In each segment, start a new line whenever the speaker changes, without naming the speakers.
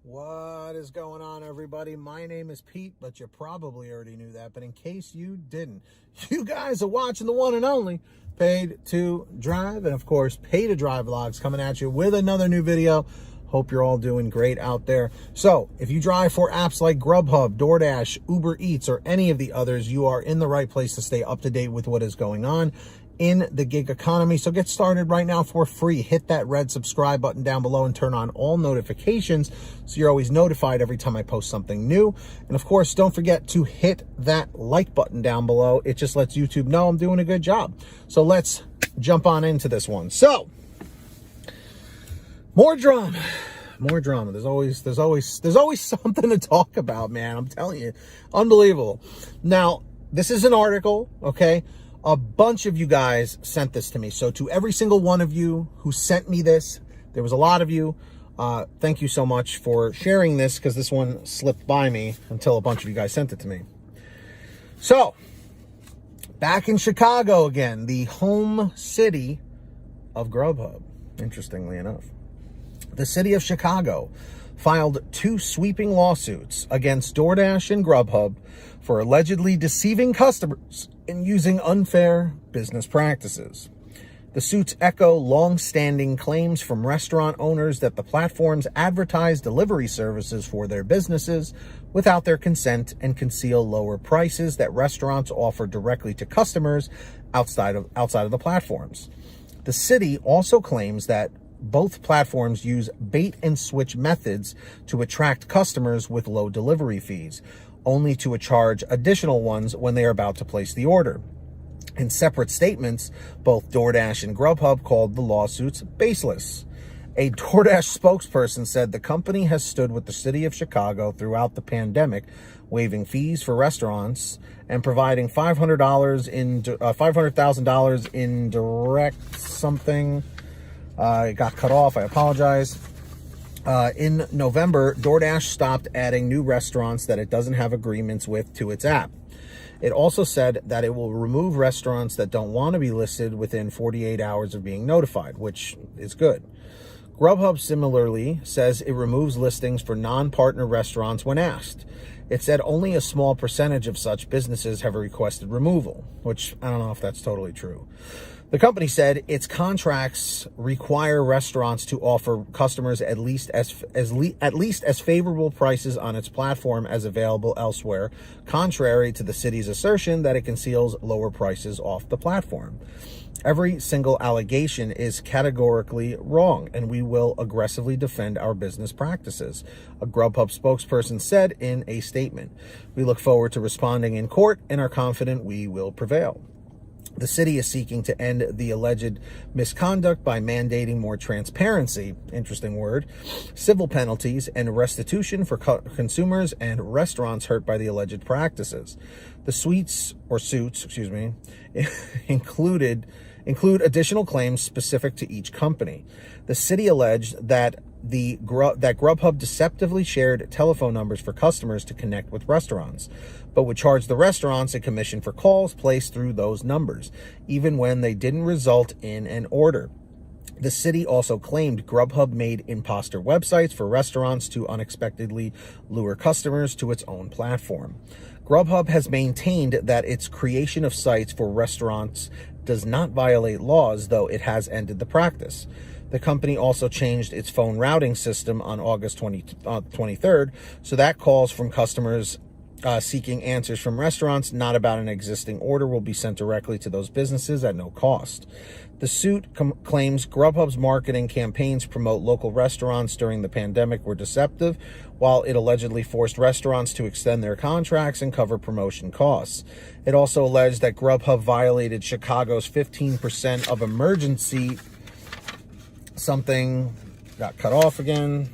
What is going on, everybody? My name is Pete, but you probably already knew that. But in case you didn't, you guys are watching the one and only Paid to Drive. And of course, Pay to Drive Vlogs coming at you with another new video. Hope you're all doing great out there. So if you drive for apps like GrubHub, Doordash, Uber Eats, or any of the others, you are in the right place to stay up to date with what is going on in the gig economy. So get started right now for free. Hit that red subscribe button down below and turn on all notifications so you're always notified every time I post something new. And of course, don't forget to hit that like button down below. It just lets YouTube know I'm doing a good job. So let's jump on into this one. So more drama. There's always something to talk about, man. I'm telling you, unbelievable. Now, this is an article, okay? A bunch of you guys sent this to me. So to every single one of you who sent me this, there was a lot of you. Thank you so much for sharing this, because this one slipped by me until a bunch of you guys sent it to me. So, back in Chicago again, the home city of GrubHub, interestingly enough. The city of Chicago filed 2 sweeping lawsuits against Doordash and GrubHub for allegedly deceiving customers and using unfair business practices. The suits echo long-standing claims from restaurant owners that the platforms advertise delivery services for their businesses without their consent and conceal lower prices that restaurants offer directly to customers outside of the platforms. The city also claims that both platforms use bait and switch methods to attract customers with low delivery fees, only to charge additional ones when they are about to place the order. In separate statements, both Doordash and GrubHub called the lawsuits baseless. A Doordash spokesperson said the company has stood with the city of Chicago throughout the pandemic, waiving fees for restaurants and providing $500,000 in direct something. It got cut off. I apologize. In November, Doordash stopped adding new restaurants that it doesn't have agreements with to its app. It also said that it will remove restaurants that don't want to be listed within 48 hours of being notified, which is good. GrubHub similarly says it removes listings for non-partner restaurants when asked. It said only a small percentage of such businesses have requested removal, which I don't know if that's totally true. The company said its contracts require restaurants to offer customers at least as favorable prices on its platform as available elsewhere, contrary to the city's assertion that it conceals lower prices off the platform. Every single allegation is categorically wrong, and we will aggressively defend our business practices, a GrubHub spokesperson said in a statement. We look forward to responding in court and are confident we will prevail. The city is seeking to end the alleged misconduct by mandating more transparency, interesting word, civil penalties, and restitution for consumers and restaurants hurt by the alleged practices. The suits, include additional claims specific to each company. The city alleged that GrubHub deceptively shared telephone numbers for customers to connect with restaurants, but would charge the restaurants a commission for calls placed through those numbers, even when they didn't result in an order. The city also claimed GrubHub made imposter websites for restaurants to unexpectedly lure customers to its own platform. GrubHub has maintained that its creation of sites for restaurants does not violate laws, though it has ended the practice. The company also changed its phone routing system on August 23rd, so that calls from customers seeking answers from restaurants, not about an existing order, will be sent directly to those businesses at no cost. The suit claims GrubHub's marketing campaigns to promote local restaurants during the pandemic were deceptive, while it allegedly forced restaurants to extend their contracts and cover promotion costs. It also alleged that GrubHub violated Chicago's 15% of emergency something got cut off again.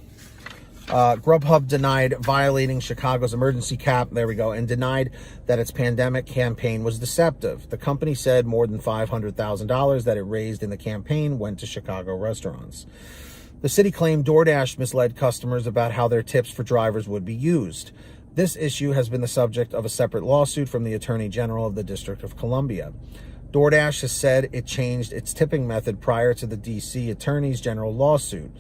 GrubHub denied violating Chicago's emergency cap, there we go, and denied that its pandemic campaign was deceptive. The company said more than $500,000 that it raised in the campaign went to Chicago restaurants. The city claimed Doordash misled customers about how their tips for drivers would be used. This issue has been the subject of a separate lawsuit from the Attorney General of the District of Columbia. Doordash has said it changed its tipping method prior to the D.C. Attorney General lawsuit.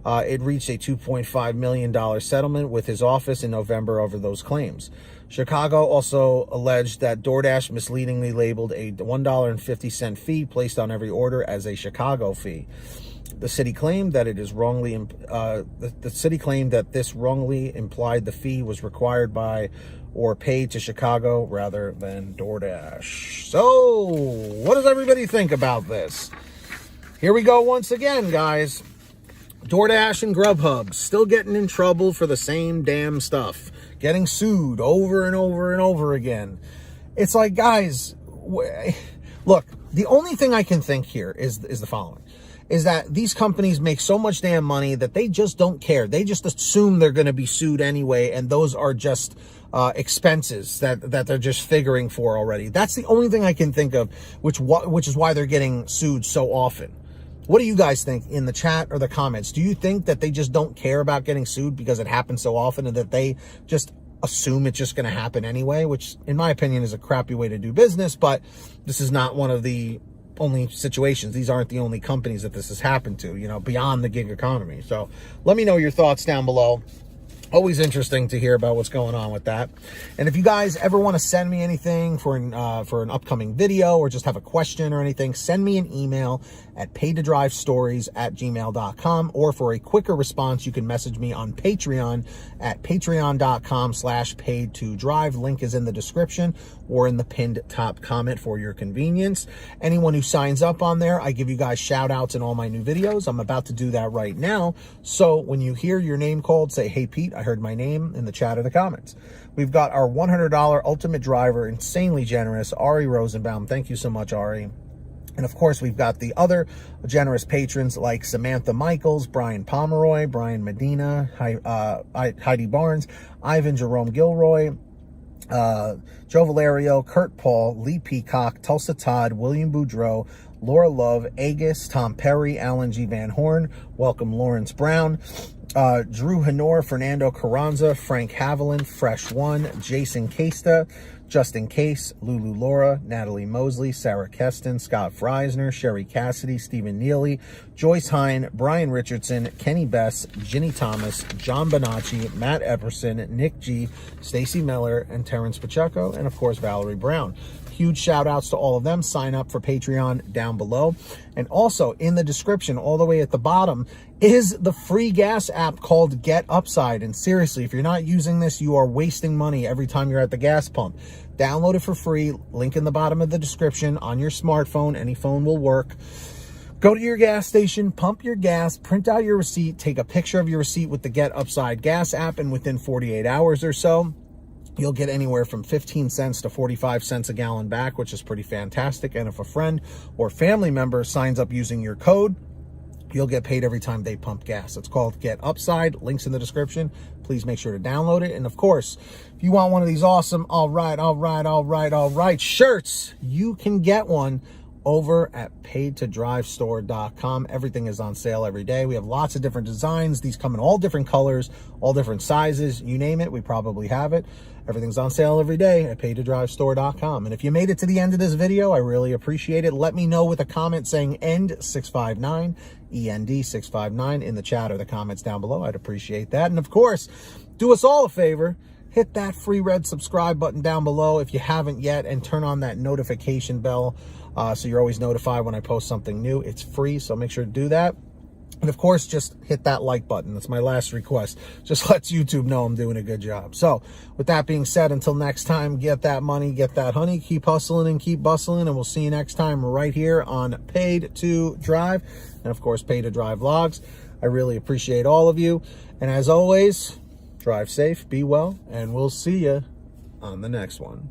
it reached a $2.5 million settlement with his office in November over those claims. Chicago also alleged that DoorDash misleadingly labeled a $1.50 fee placed on every order as a Chicago fee. The city claimed that this wrongly implied the fee was required by or paid to Chicago rather than DoorDash. So, what does everybody think about this? Here we go once again, guys. DoorDash and GrubHub still getting in trouble for the same damn stuff. Getting sued over and over and over again. It's like, guys, look, the only thing I can think here is the following. Is that these companies make so much damn money that they just don't care. They just assume they're going to be sued anyway, and those are just expenses that they're just figuring for already. That's the only thing I can think of, which is why they're getting sued so often. What do you guys think in the chat or the comments? Do you think that they just don't care about getting sued because it happens so often and that they just assume it's just going to happen anyway, which in my opinion is a crappy way to do business, but this is not one of the only situations. These aren't the only companies that this has happened to, you know, beyond the gig economy. So let me know your thoughts down below. Always interesting to hear about what's going on with that. And if you guys ever want to send me anything for an upcoming video or just have a question or anything, send me an email at paidtodrivestories@gmail.com, or for a quicker response, you can message me on Patreon at patreon.com/paidtodrive. Link is in the description or in the pinned top comment for your convenience. Anyone who signs up on there, I give you guys shout outs in all my new videos. I'm about to do that right now. So when you hear your name called, say, "Hey Pete, I heard my name," in the chat or the comments. We've got our $100 ultimate driver, insanely generous, Ari Rosenbaum. Thank you so much, Ari. And of course, we've got the other generous patrons like Samantha Michaels, Brian Pomeroy, Brian Medina, Heidi Barnes, Ivan Jerome Gilroy, Joe Valerio, Kurt Paul, Lee Peacock, Tulsa Todd, William Boudreau, Laura Love, Agus, Tom Perry, Alan G. Van Horn, welcome Lawrence Brown, Drew Hanor, Fernando Carranza, Frank Haviland, Fresh One, Jason Casta, Justin Case, Lulu Laura, Natalie Mosley, Sarah Keston, Scott Freisner, Sherry Cassidy, Stephen Neely, Joyce Hine, Brian Richardson, Kenny Bess, Ginny Thomas, John Bonacci, Matt Epperson, Nick G, Stacy Miller, and Terrence Pacheco, and of course Valerie Brown. Huge shout outs to all of them. Sign up for Patreon down below. And also in the description, all the way at the bottom, is the free gas app called Get Upside. And seriously, if you're not using this, you are wasting money every time you're at the gas pump. Download it for free. Link in the bottom of the description on your smartphone. Any phone will work. Go to your gas station, pump your gas, print out your receipt, take a picture of your receipt with the Get Upside gas app, and within 48 hours or so, you'll get anywhere from 15 cents to 45 cents a gallon back, which is pretty fantastic. And if a friend or family member signs up using your code, you'll get paid every time they pump gas. It's called Get Upside. Links in the description. Please make sure to download it. And of course, if you want one of these awesome all right shirts, you can get one over at paidtodrivestore.com. Everything is on sale every day. We have lots of different designs. These come in all different colors, all different sizes. You name it, we probably have it. Everything's on sale every day at paidtodrivestore.com. And if you made it to the end of this video, I really appreciate it. Let me know with a comment saying END659, END659 in the chat or the comments down below. I'd appreciate that. And of course, do us all a favor. Hit that free red subscribe button down below if you haven't yet, and turn on that notification bell so you're always notified when I post something new. It's free, so make sure to do that. And of course, just hit that like button. That's my last request. Just lets YouTube know I'm doing a good job. So with that being said, until next time, get that money, get that honey, keep hustling and keep bustling, and we'll see you next time right here on Paid to Drive, and of course, Paid to Drive Vlogs. I really appreciate all of you. And as always, drive safe, be well, and we'll see you on the next one.